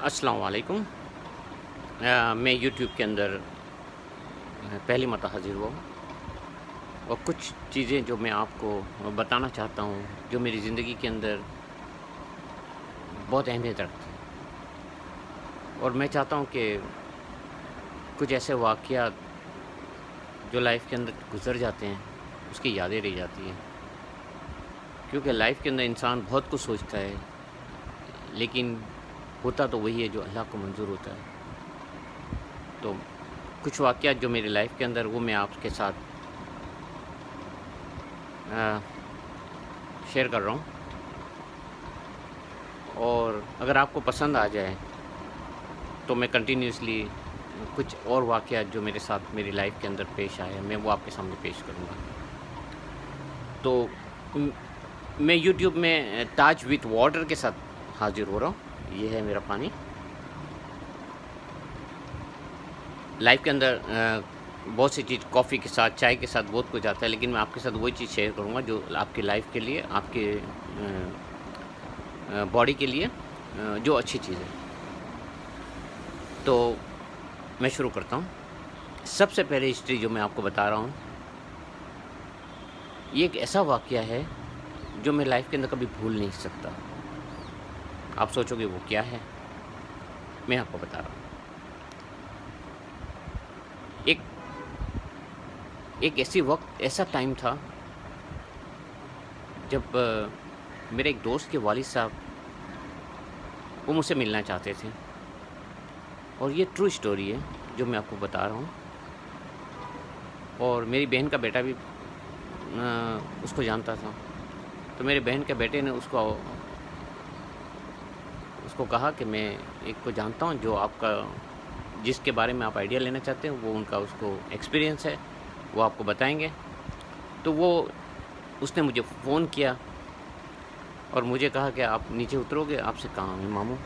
السلام علیکم۔ میں یوٹیوب کے اندر پہلی مرتبہ حاضر ہوا ہوں اور کچھ چیزیں جو میں آپ کو بتانا چاہتا ہوں جو میری زندگی کے اندر بہت اہمیت رکھتی ہیں، اور میں چاہتا ہوں کہ کچھ ایسے واقعات جو لائف کے اندر گزر جاتے ہیں اس کی یادیں رہ جاتی ہیں، کیونکہ لائف کے اندر انسان بہت کچھ سوچتا ہے لیکن ہوتا تو وہی ہے جو اللہ کو منظور ہوتا ہے۔ تو کچھ واقعات جو میری لائف کے اندر وہ میں آپ کے ساتھ شیئر کر رہا ہوں، اور اگر آپ کو پسند آ جائے تو میں کنٹینیوسلی کچھ اور واقعات جو میرے ساتھ میری لائف کے اندر پیش آئے میں وہ آپ کے سامنے پیش کروں گا۔ تو میں یوٹیوب میں تاج وتھ واٹر کے ساتھ حاضر ہو رہا ہوں۔ یہ ہے میرا پانی۔ لائف کے اندر بہت سی چیز کافی کے ساتھ، چائے کے ساتھ بہت کچھ آتا ہے، لیکن میں آپ کے ساتھ وہی چیز شیئر کروں گا جو آپ کی لائف کے لیے، آپ کے باڈی کے لیے جو اچھی چیز ہے۔ تو میں شروع کرتا ہوں۔ سب سے پہلے ہسٹری جو میں آپ کو بتا رہا ہوں، یہ ایک ایسا واقعہ ہے جو میں لائف کے اندر کبھی بھول نہیں سکتا۔ آپ سوچو گے وہ کیا ہے؟ میں آپ کو بتا رہا ہوں۔ ایک ایسا ٹائم تھا جب میرے ایک دوست کے والد صاحب وہ مجھ سے ملنا چاہتے تھے، اور یہ ٹرو اسٹوری ہے جو میں آپ کو بتا رہا ہوں۔ اور میری بہن کا بیٹا بھی اس کو جانتا تھا، تو میرے بہن کے بیٹے نے اس کو کہا کہ میں ایک کو جانتا ہوں جو آپ کا، جس کے بارے میں آپ آئیڈیا لینا چاہتے ہیں، وہ ان کا اس کو ایکسپیرینس ہے، وہ آپ کو بتائیں گے۔ تو اس نے مجھے فون کیا اور مجھے کہا کہ آپ نیچے اترو گے، آپ سے کام ہے ماموں۔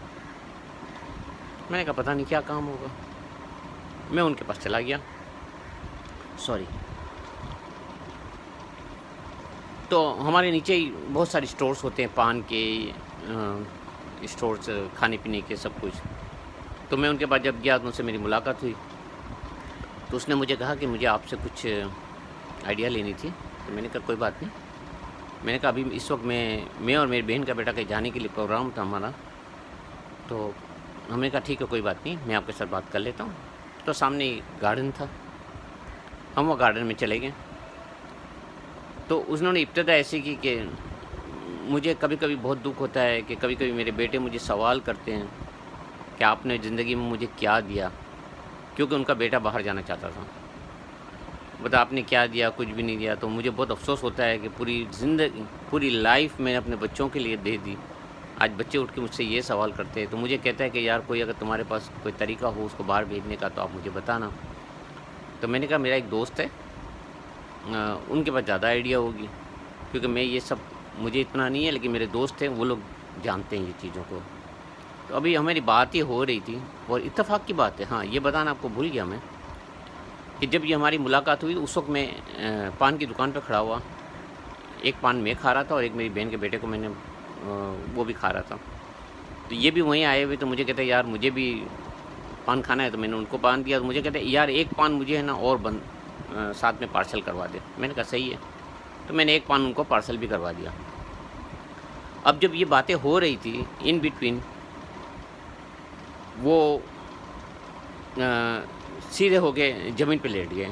میں نے کہا پتہ نہیں کیا کام ہوگا۔ میں ان کے پاس چلا گیا۔ تو ہمارے نیچے ہی بہت سارے اسٹورز ہوتے ہیں، پان کے اسٹورز، کھانے پینے کے سب کچھ۔ تو میں ان کے پاس جب گیا تو ان سے میری ملاقات ہوئی، تو اس نے مجھے کہا کہ مجھے آپ سے کچھ آئیڈیا لینی تھی۔ تو میں نے کہا کوئی بات نہیں۔ میں نے کہا ابھی اس وقت میں اور میری بہن کا بیٹا کہیں جانے کے لیے پروگرام تھا ہمارا، تو ہم نے کہا ٹھیک ہے کوئی بات نہیں، میں آپ کے ساتھ بات کر لیتا ہوں۔ تو سامنے گارڈن تھا، ہم وہ گارڈن میں چلے گئے۔ تو انہوں نے ابتدا ایسی کی کہ مجھے کبھی کبھی بہت دکھ ہوتا ہے کہ کبھی کبھی میرے بیٹے مجھے سوال کرتے ہیں کہ آپ نے زندگی میں مجھے کیا دیا، کیونکہ ان کا بیٹا باہر جانا چاہتا تھا۔ بتا آپ نے کیا دیا؟ کچھ بھی نہیں دیا۔ تو مجھے بہت افسوس ہوتا ہے کہ پوری لائف میں نے اپنے بچوں کے لیے دے دی، آج بچے اٹھ کے مجھ سے یہ سوال کرتے ہیں۔ تو مجھے کہتا ہے کہ یار کوئی اگر تمہارے پاس کوئی طریقہ ہو اس کو باہر بھیجنے کا تو آپ مجھے بتانا۔ تو میں نے کہا میرا ایک دوست ہے، ان کے پاس زیادہ آئیڈیا ہوگی، کیونکہ میں یہ سب مجھے اتنا نہیں ہے، لیکن میرے دوست ہیں وہ لوگ جانتے ہیں یہ چیزوں کو۔ تو ابھی ہماری بات یہ ہو رہی تھی، اور اتفاق کی بات ہے، ہاں یہ بتانا آپ کو بھول گیا میں، کہ جب یہ ہماری ملاقات ہوئی اس وقت میں پان کی دکان پہ کھڑا ہوا۔ ایک پان میں کھا رہا تھا اور ایک میری بہن کے بیٹے کو میں نے وہ بھی کھا رہا تھا۔ تو یہ بھی وہیں آئے ہوئے، تو مجھے کہتے ہیں یار مجھے بھی پان کھانا ہے۔ تو میں نے ان کو پان دیا، تو مجھے کہتے ہیں یار ایک پان مجھے ہے نا اور ساتھ میں پارسل کروا دے۔ میں نے کہا صحیح ہے۔ تو میں نے ایک پان ان کو پارسل بھی کروا دیا۔ اب جب یہ باتیں ہو رہی تھی ان بٹوین، وہ سیدھے ہو کے زمین پہ لیٹ گئے۔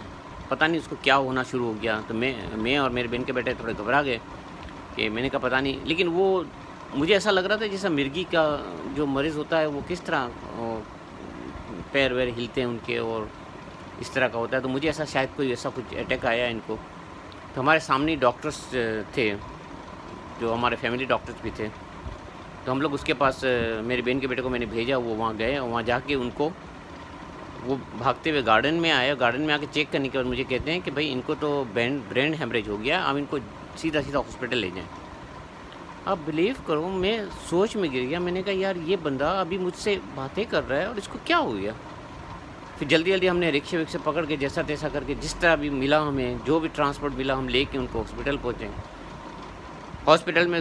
پتہ نہیں اس کو کیا ہونا شروع ہو گیا۔ تو میں اور میرے بہن کے بیٹے تھوڑے گھبرا گئے کہ میں نے کہا پتہ نہیں، لیکن وہ مجھے ایسا لگ رہا تھا جیسا مرغی کا جو مریض ہوتا ہے وہ کس طرح پیر ویر ہلتے ہیں ان کے اور اس طرح کا ہوتا ہے۔ تو مجھے ایسا شاید کوئی ایسا کچھ اٹیک آیا ان کو۔ تو ہمارے سامنے ڈاکٹرز تھے جو ہمارے فیملی ڈاکٹرز بھی تھے، تو ہم لوگ اس کے پاس، میری بہن کے بیٹے کو میں نے بھیجا، وہ وہاں گئے، اور وہاں جا کے ان کو، وہ بھاگتے ہوئے گارڈن میں آئے، گارڈن میں آ کے چیک کرنے کے بعد مجھے کہتے ہیں کہ بھائی ان کو تو برین ہیمریج ہو گیا، اب ان کو سیدھا ہاسپٹل لے جائیں۔ آپ بلیو کرو میں سوچ میں گر گیا۔ میں نے کہا یار یہ بندہ ابھی مجھ سے باتیں کر رہا ہے اور اس کو کیا ہو گیا۔ پھر جلدی ہم نے رکشے وکشے پکڑ کے جیسا تیسا کر کے جس طرح بھی ملا، ہمیں جو بھی ٹرانسپورٹ ملا ہم لے کے ان کو ہاسپٹل پہنچے۔ ہاسپٹل میں